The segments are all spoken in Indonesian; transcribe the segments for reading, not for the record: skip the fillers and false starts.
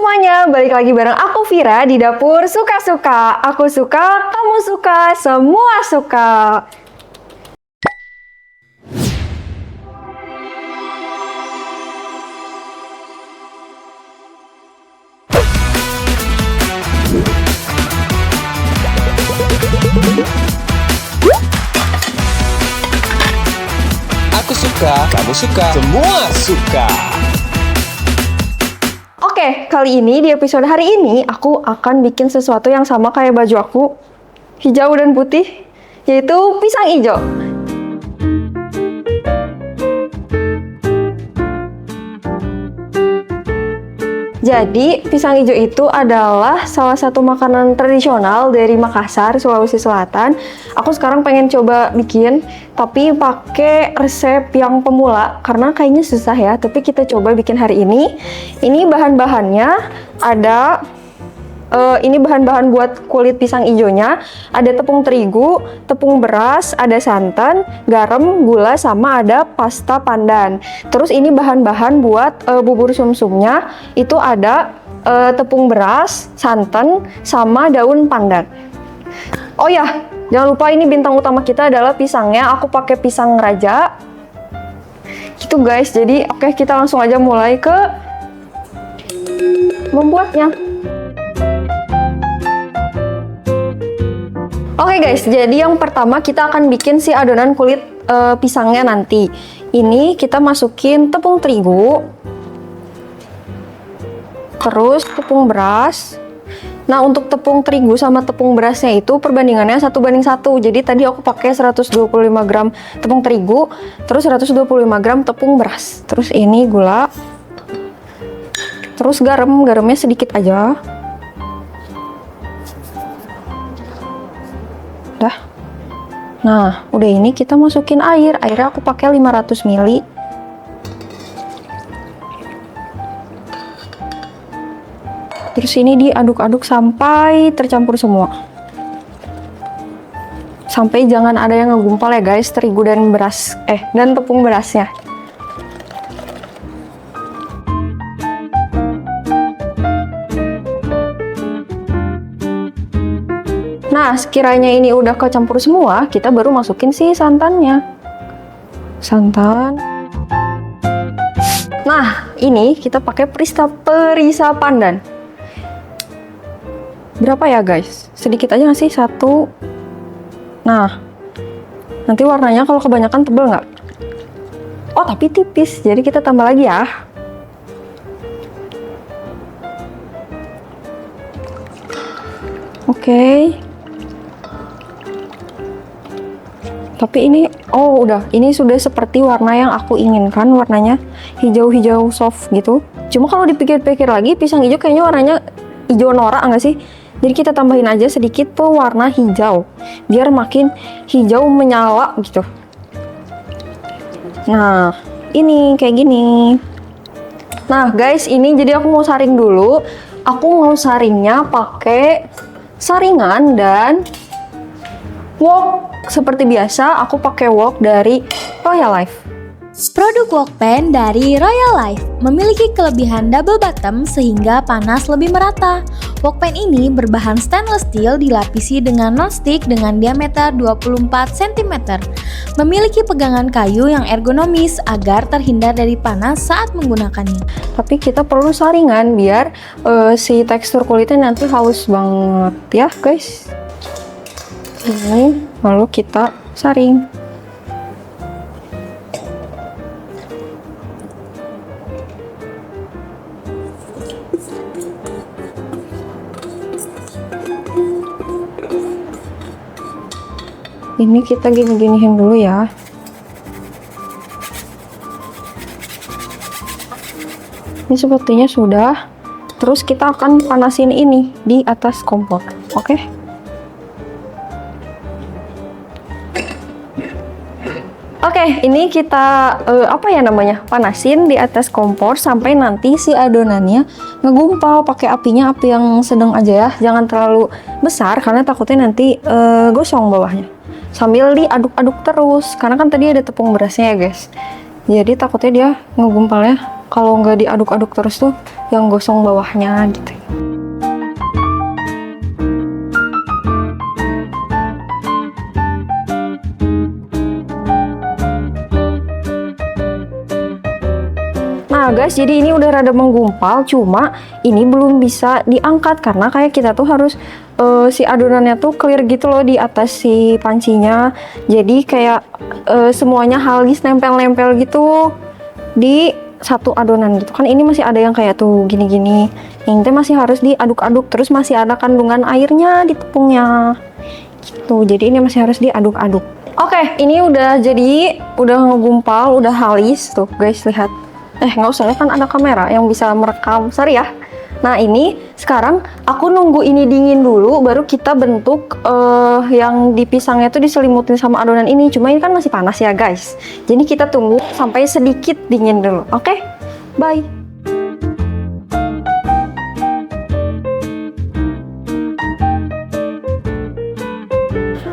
semuanya, balik lagi bareng aku Vira di dapur suka-suka. Aku suka, kamu suka, semua suka. Aku suka, kamu suka, semua suka. Oke, kali ini di episode hari ini aku akan bikin sesuatu yang sama kayak baju aku, hijau dan putih, yaitu pisang hijau. Jadi, pisang hijau itu adalah salah satu makanan tradisional dari Makassar, Sulawesi Selatan. Aku sekarang pengen coba bikin, tapi pakai resep yang pemula, karena kayaknya susah ya, tapi kita coba bikin hari ini. Ini bahan-bahannya ada... ini bahan-bahan buat kulit pisang hijaunya, ada tepung terigu, tepung beras, ada santan, garam, gula, sama ada pasta pandan. Terus ini bahan-bahan buat bubur sumsumnya, itu ada tepung beras, santan, sama daun pandan. Oh ya, jangan lupa ini bintang utama kita adalah pisangnya, aku pakai pisang raja. Gitu guys, jadi oke, kita langsung aja mulai ke membuatnya. Oke guys, jadi yang pertama kita akan bikin si adonan kulit pisangnya nanti. Ini kita masukin tepung terigu, terus tepung beras. Nah, untuk tepung terigu sama tepung berasnya itu perbandingannya 1:1. Jadi tadi aku pakai 125 gram tepung terigu, terus 125 gram tepung beras. Terus ini gula, terus garamnya sedikit aja. Nah, udah ini kita masukin air. Airnya aku pakai 500 ml. Terus ini diaduk-aduk sampai tercampur semua. Sampai jangan ada yang ngegumpal ya guys, terigu dan beras dan tepung berasnya. Nah, sekiranya ini udah kecampur semua, kita baru masukin si santannya. Santan. Nah, ini kita pakai perisa pandan. Berapa ya guys? Sedikit aja nggak sih? 1. Nah, nanti warnanya kalau kebanyakan tebel nggak? Oh, tapi tipis. Jadi kita tambah lagi ya. Oke. Tapi ini, oh udah, ini sudah seperti warna yang aku inginkan, warnanya hijau-hijau soft gitu. Cuma kalau dipikir-pikir lagi, pisang hijau kayaknya warnanya hijau norak nggak sih? Jadi kita tambahin aja sedikit pewarna hijau, biar makin hijau menyala gitu. Nah, ini kayak gini. Nah guys, ini jadi aku mau saring dulu. Aku mau saringnya pakai saringan dan wok. Seperti biasa, aku pakai wok dari Royal Life. Produk wok pan dari Royal Life memiliki kelebihan double bottom sehingga panas lebih merata. Wok pan ini berbahan stainless steel dilapisi dengan non-stick dengan diameter 24 cm. Memiliki pegangan kayu yang ergonomis agar terhindar dari panas saat menggunakannya. Tapi kita perlu saringan biar si tekstur kulitnya nanti halus banget ya guys. Ini lalu kita saring. Ini kita gini-giniin dulu ya. Ini sepertinya sudah. Terus kita akan panasin ini di atas kompor. Oke? Oke, ini kita panasin di atas kompor sampai nanti si adonannya ngegumpal. Pakai apinya api yang sedang aja ya, jangan terlalu besar karena takutnya nanti gosong bawahnya. Sambil diaduk-aduk terus, karena kan tadi ada tepung berasnya ya guys. Jadi takutnya dia ngegumpalnya Kalau nggak diaduk-aduk terus tuh yang gosong bawahnya gitu. Nah guys, jadi ini udah rada menggumpal, cuma ini belum bisa diangkat karena kayak kita tuh harus si adonannya tuh clear gitu loh di atas si pancinya. Jadi kayak semuanya halus nempel-nempel gitu di satu adonan gitu kan. Ini masih ada yang kayak tuh gini-gini. Ini masih harus diaduk-aduk, terus masih ada kandungan airnya di tepungnya gitu. Jadi ini masih harus diaduk-aduk. Oke, ini udah jadi, udah ngegumpal, udah halus tuh guys, lihat. Nggak usah, kan ada kamera yang bisa merekam, sorry ya. Nah ini sekarang aku nunggu ini dingin dulu, baru kita bentuk yang di pisangnya tuh diselimutin sama adonan ini. Cuma ini kan masih panas ya guys, jadi kita tunggu sampai sedikit dingin dulu. Oke, bye.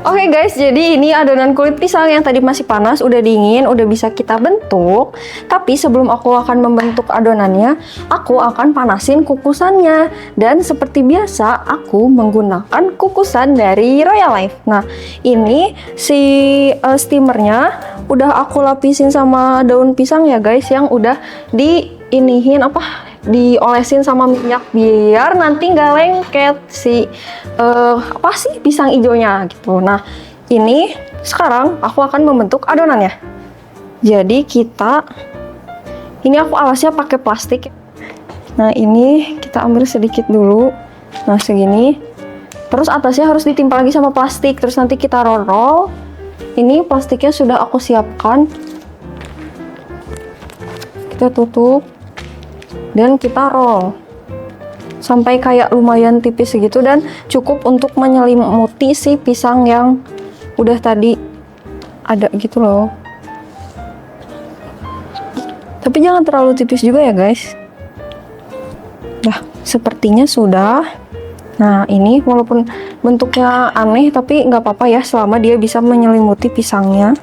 Oke guys, jadi ini adonan kulit pisang yang tadi masih panas, udah dingin, udah bisa kita bentuk. Tapi sebelum aku akan membentuk adonannya, aku akan panasin kukusannya. Dan seperti biasa, aku menggunakan kukusan dari Royal Life. Nah, ini si steamernya udah aku lapisin sama daun pisang ya guys, yang udah diolesin sama minyak biar nanti nggak lengket si pisang hijaunya gitu. Nah ini sekarang aku akan membentuk adonannya. Jadi ini aku alasnya pakai plastik. Nah ini kita ambil sedikit dulu, nah segini, terus atasnya harus ditimpa lagi sama plastik, terus nanti kita roll. Ini plastiknya sudah aku siapkan, kita tutup dan kita roll sampai kayak lumayan tipis segitu, dan cukup untuk menyelimuti si pisang yang udah tadi ada gitu loh. Tapi jangan terlalu tipis juga ya guys. Nah sepertinya sudah. Nah ini walaupun bentuknya aneh tapi nggak apa-apa ya, selama dia bisa menyelimuti pisangnya.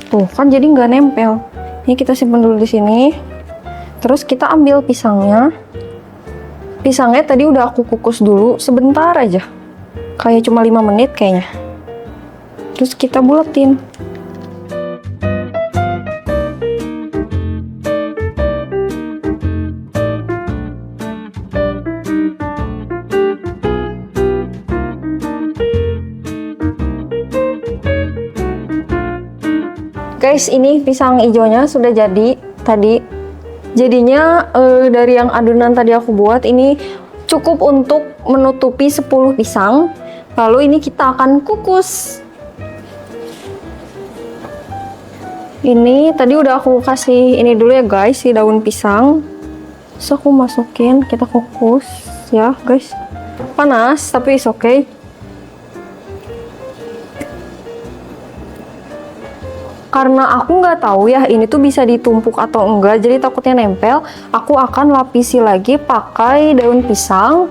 Tuh kan jadi nggak nempel. Ini kita simpan dulu di sini. Terus kita ambil pisangnya. Pisangnya tadi udah aku kukus dulu sebentar aja. Kayak cuma 5 menit kayaknya. Terus kita buletin. Guys, ini pisang hijaunya sudah jadi tadi. Jadinya dari yang adonan tadi aku buat ini cukup untuk menutupi 10 pisang. Lalu ini kita akan kukus. Ini tadi udah aku kasih ini dulu ya guys, si daun pisang. Terus aku masukin, kita kukus ya guys. Panas tapi it's okay. Karena aku nggak tahu ya ini tuh bisa ditumpuk atau enggak, jadi takutnya nempel, aku akan lapisi lagi pakai daun pisang.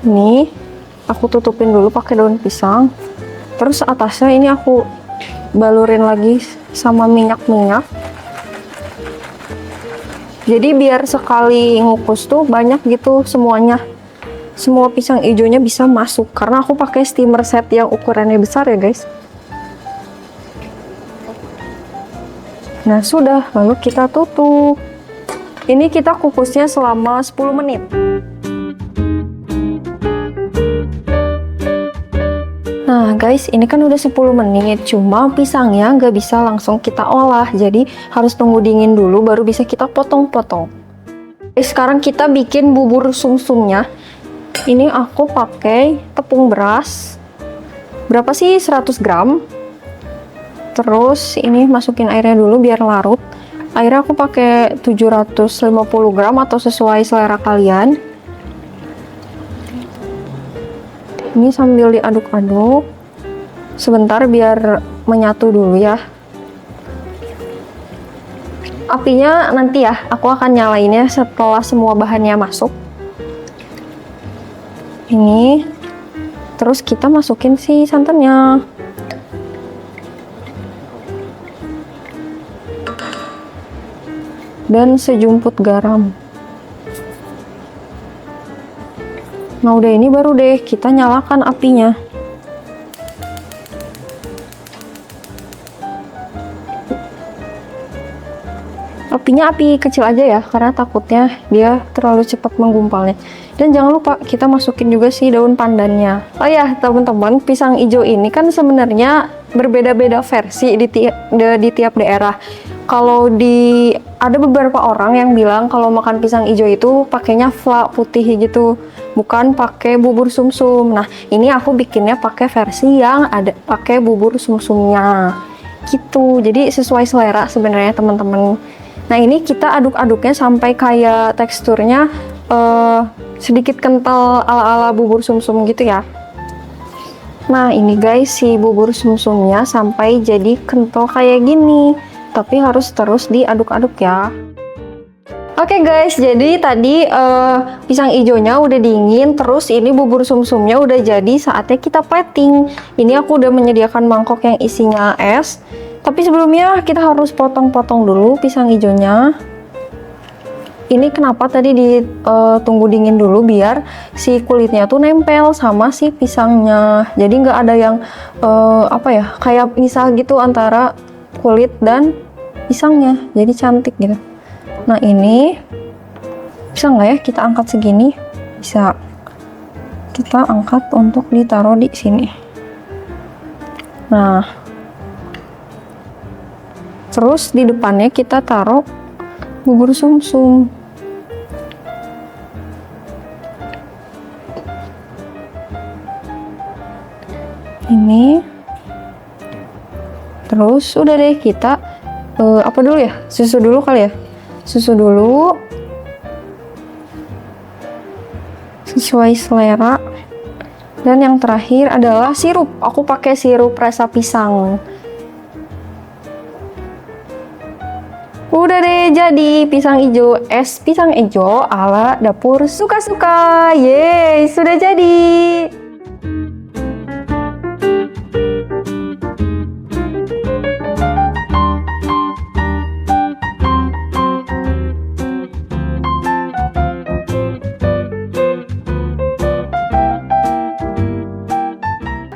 Ini aku tutupin dulu pakai daun pisang, terus atasnya ini aku balurin lagi sama minyak-minyak. Jadi biar sekali ngukus tuh banyak gitu semuanya, semua pisang hijaunya bisa masuk, karena aku pakai steamer set yang ukurannya besar ya guys. Nah sudah, lalu kita tutup. Ini kita kukusnya selama 10 menit. Nah guys, ini kan udah 10 menit, cuma pisangnya nggak bisa langsung kita olah, jadi harus tunggu dingin dulu baru bisa kita potong-potong. Sekarang kita bikin bubur sumsumnya. Ini aku pakai tepung beras. Berapa sih? 100 gram. Terus ini masukin airnya dulu biar larut. Airnya aku pakai 750 gram atau sesuai selera kalian. Ini sambil diaduk-aduk sebentar biar menyatu dulu ya. Apinya nanti ya, aku akan nyalainnya setelah semua bahannya masuk. Ini terus kita masukin si santannya. dan sejumput garam. Nah udah ini baru deh kita nyalakan apinya. Apinya api kecil aja ya, karena takutnya dia terlalu cepat menggumpalnya. Dan jangan lupa kita masukin juga si daun pandannya. Oh ya teman-teman, pisang hijau ini kan sebenarnya berbeda-beda versi di tiap daerah. Kalau ada beberapa orang yang bilang kalau makan pisang hijau itu pakainya fla putih gitu, bukan pakai bubur sumsum. Nah ini aku bikinnya pakai versi yang ada pakai bubur sumsumnya gitu. Jadi sesuai selera sebenarnya teman-teman. Nah ini kita aduk-aduknya sampai kayak teksturnya sedikit kental ala-ala bubur sumsum gitu ya. Nah ini guys si bubur sumsumnya sampai jadi kental kayak gini. Tapi harus terus diaduk-aduk ya. Oke guys, jadi tadi pisang hijaunya udah dingin, terus ini bubur sumsumnya udah jadi, saatnya kita plating. Ini aku udah menyediakan mangkok yang isinya es. Tapi sebelumnya kita harus potong-potong dulu pisang hijaunya. Ini kenapa tadi ditunggu dingin dulu biar si kulitnya tuh nempel sama si pisangnya. Jadi nggak ada yang kayak misah gitu antara kulit dan pisangnya, jadi cantik gitu. Nah ini bisa nggak ya kita angkat segini? Bisa. Kita angkat untuk ditaruh di sini. Nah terus di depannya kita taruh bubur sumsum. Ini terus udah deh kita apa dulu ya? Susu dulu kali ya? Susu dulu. Sesuai selera. Dan yang terakhir adalah sirup. Aku pakai sirup rasa pisang. Udah deh jadi pisang hijau, es pisang hijau ala dapur suka-suka. Yeay, sudah jadi.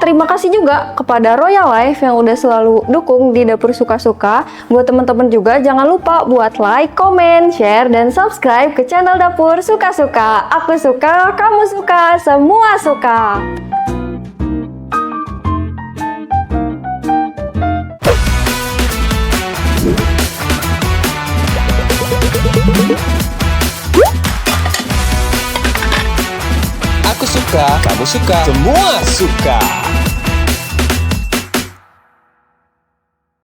Terima kasih juga kepada Royal Life yang udah selalu dukung di Dapur Suka-Suka. Buat teman-teman juga jangan lupa buat like, comment, share, dan subscribe ke channel Dapur Suka-Suka. Aku suka, kamu suka, semua suka. Aku suka, kamu suka, semua suka.